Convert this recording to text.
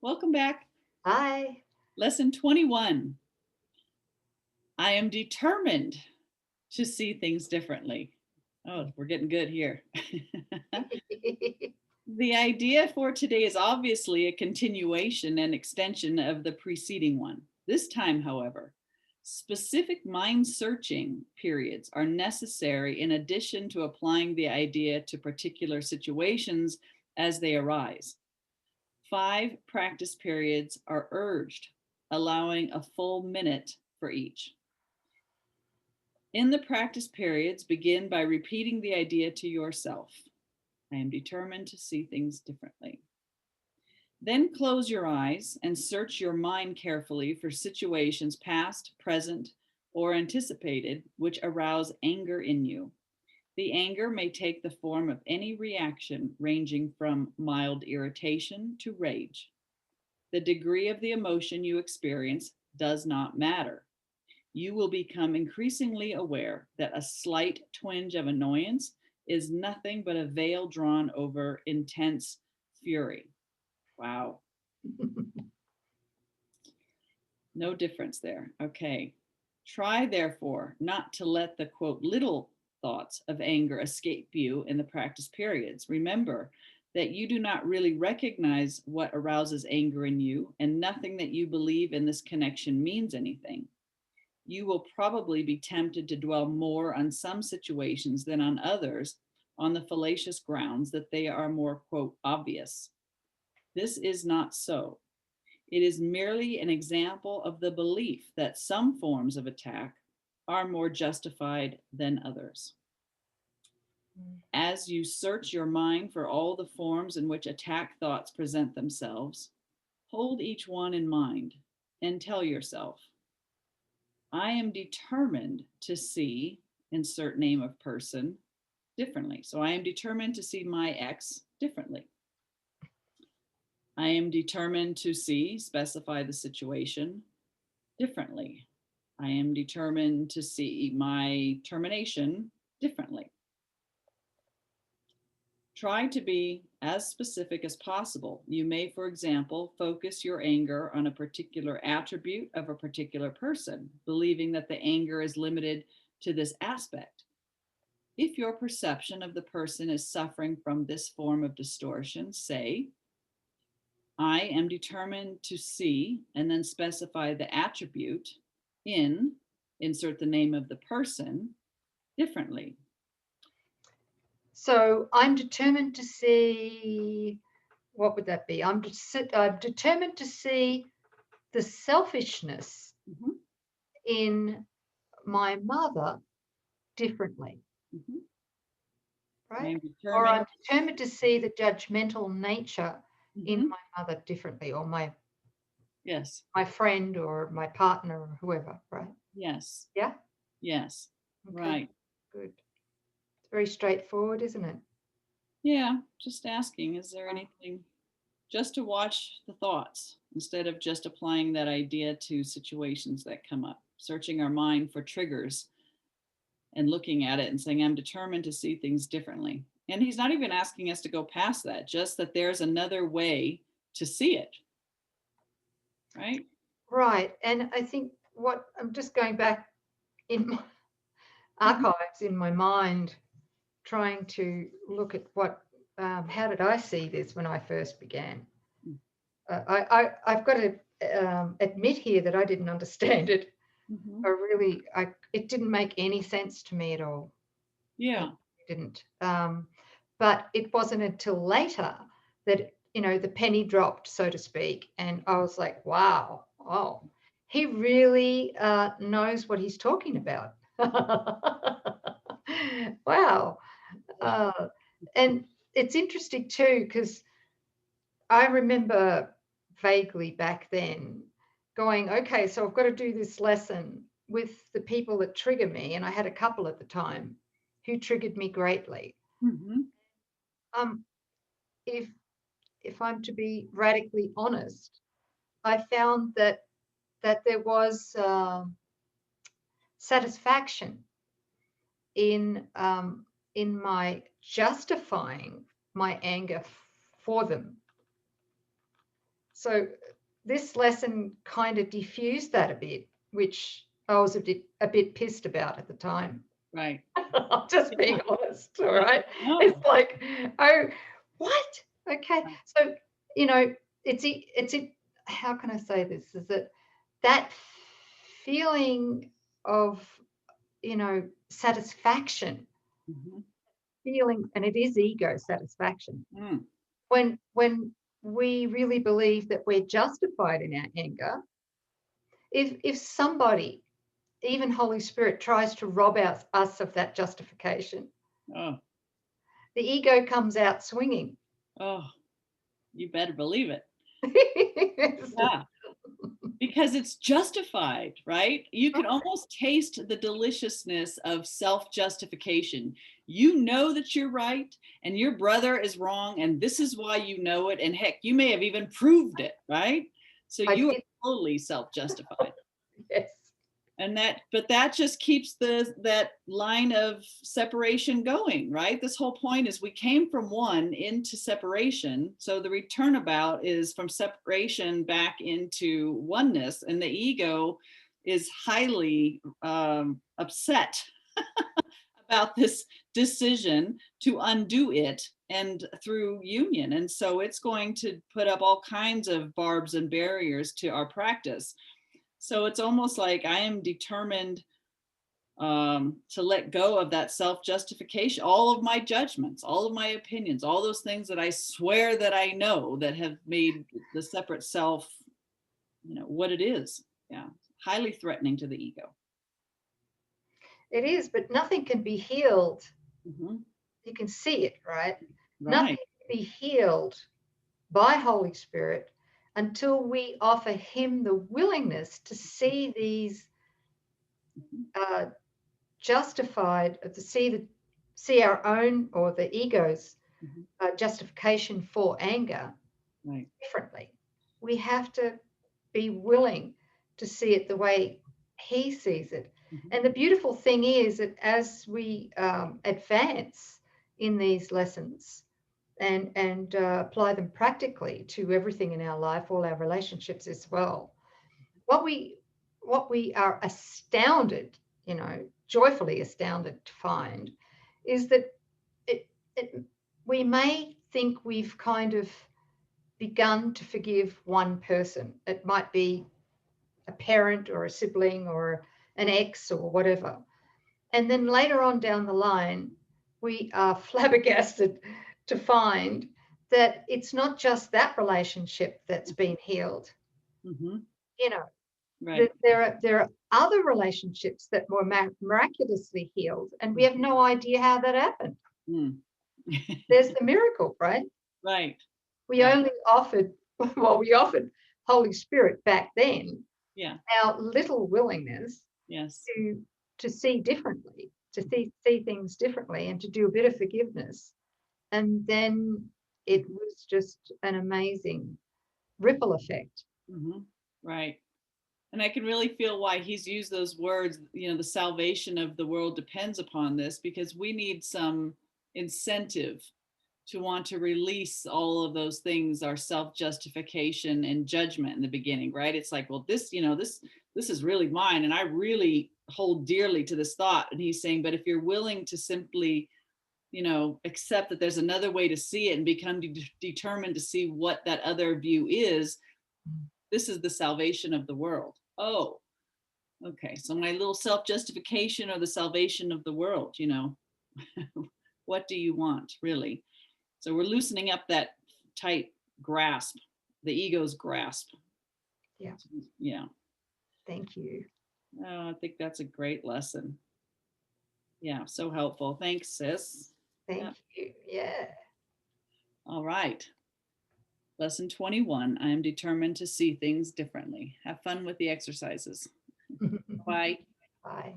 Welcome back. Hi. Lesson 21. I am determined to see things differently. Oh, we're getting good here. The idea for today is obviously a continuation and extension of the preceding one. This time, however, specific mind searching periods are necessary in addition to applying the idea to particular situations as they arise. 5 practice periods are urged, allowing a full minute for each. In the practice periods, begin by repeating the idea to yourself. I am determined to see things differently. Then close your eyes and search your mind carefully for situations past, present, or anticipated which arouse anger in you. The anger may take the form of any reaction ranging from mild irritation to rage. The degree of the emotion you experience does not matter. You will become increasingly aware that a slight twinge of annoyance is nothing but a veil drawn over intense fury. Wow. No difference there. Okay. Try, therefore, not to let the quote little thoughts of anger escape you in the practice periods. Remember that you do not really recognize what arouses anger in you, and nothing that you believe in this connection means anything. You will probably be tempted to dwell more on some situations than on others on the fallacious grounds that they are more, quote, obvious. This is not so. It is merely an example of the belief that some forms of attack are more justified than others. As you search your mind for all the forms in which attack thoughts present themselves, hold each one in mind and tell yourself, I am determined to see, insert name of person, differently. So I am determined to see my ex differently. I am determined to see, specify the situation, differently. I am determined to see my termination differently. Try to be as specific as possible. You may, for example, focus your anger on a particular attribute of a particular person, believing that the anger is limited to this aspect. If your perception of the person is suffering from this form of distortion, say, I am determined to see, and then specify the attribute in, insert the name of the person, differently. So I'm determined to see, what would that be? I'm determined to see the selfishness Mhm, in my mother differently, mhm. I right? am Or determined. I'm determined to see the judgmental nature in Mhm. my mother differently, or my Yes, friend or my partner or whoever, right? yes, Yeah? yes, Okay, right. good. It's very straightforward, isn't it? Yeah, just asking, is there Oh, anything, just to watch the thoughts instead of just applying that idea to situations that come up, searching our mind for triggers and looking at it and saying, I'm determined to see things differently. And he's not even asking us to go past that, just that there's another way to see it, right? right. And I think what I'm just going back in my Mhm. archives in my mind, trying to look at how did I see this when I first began? I've got to admit here that I didn't understand it. Mhm. It didn't make any sense to me at all. It Yeah. didn't. But it wasn't until later that, the penny dropped, so to speak. And I was like, wow, oh, he really knows what he's talking about. Wow. Uh, and it's interesting too, because I remember vaguely back then going, okay, so I've got to do this lesson with the people that trigger me. And I had a couple at the time who triggered me greatly. Mhm. Um, if I'm to be radically honest, I found that there was satisfaction in my justifying my anger for them. So this lesson kind of diffused that a bit, which I was a bit pissed about at the time. Right. I'm just being honest, all Yeah. right? No. It's like, oh, what? Okay. So, it's how can I say this? Is that feeling of, satisfaction, Mhm. feeling, and it is ego satisfaction. Mm. When we really believe that we're justified in our anger, if somebody, even Holy Spirit, tries to rob us of that justification, Oh, the ego comes out swinging. oh, you better believe it. It's Yeah. Because it's justified, right? You can almost taste the deliciousness of self-justification. You know that you're right and your brother is wrong, and this is why you know it. And heck, you may have even proved it, right? So I you are did, totally self-justified. yes. And but that just keeps that line of separation going, right? This whole point is we came from one into separation, so the return about is from separation back into oneness, and the ego is highly upset about this decision to undo it and through union, and so it's going to put up all kinds of barbs and barriers to our practice. So it's almost like I am determined to let go of that self-justification, all of my judgments, all of my opinions, all those things that I swear that I know that have made the separate self, what it is. Yeah, highly threatening to the ego. It is, but nothing can be healed. Mhm. You can see it, right? Nothing Right. can be healed by Holy Spirit until we offer him the willingness to see these Mhm. justified, see our own or the ego's Mhm. justification for anger Right. differently. We have to be willing to see it the way he sees it. Mhm. And the beautiful thing is that as we advance in these lessons and apply them practically to everything in our life, all our relationships as well, what we are astounded, joyfully astounded to find is that it, it we may think we've kind of begun to forgive one person. It might be a parent or a sibling or an ex or whatever. And then later on down the line, we are flabbergasted to find that it's not just that relationship that's been healed. Mhm. You know, Right. there are other relationships that were miraculously healed, and we have no idea how that happened. Mm. There's the miracle, right? Right. We Right. only offered, well, we offered Holy Spirit back then Yeah. our little willingness Yes. to see differently, to see things differently, and to do a bit of forgiveness. And then it was just an amazing ripple effect. Mhm. Right. And I can really feel why he's used those words, the salvation of the world depends upon this, because we need some incentive to want to release all of those things, our self-justification and judgment in the beginning, right? It's like, well, this is really mine, and I really hold dearly to this thought. And he's saying, but if you're willing to simply, accept that there's another way to see it and become determined to see what that other view is, this is the salvation of the world. Oh, okay. So my little self-justification or the salvation of the world, what do you want really? So we're loosening up that tight grasp, the ego's grasp. Yeah. Yeah. Thank you. Oh, I think that's a great lesson. Yeah. So helpful. Thanks, sis. Yeah. Thank you. Yeah. All right. Lesson 21. I am determined to see things differently. Have fun with the exercises. Bye. Bye.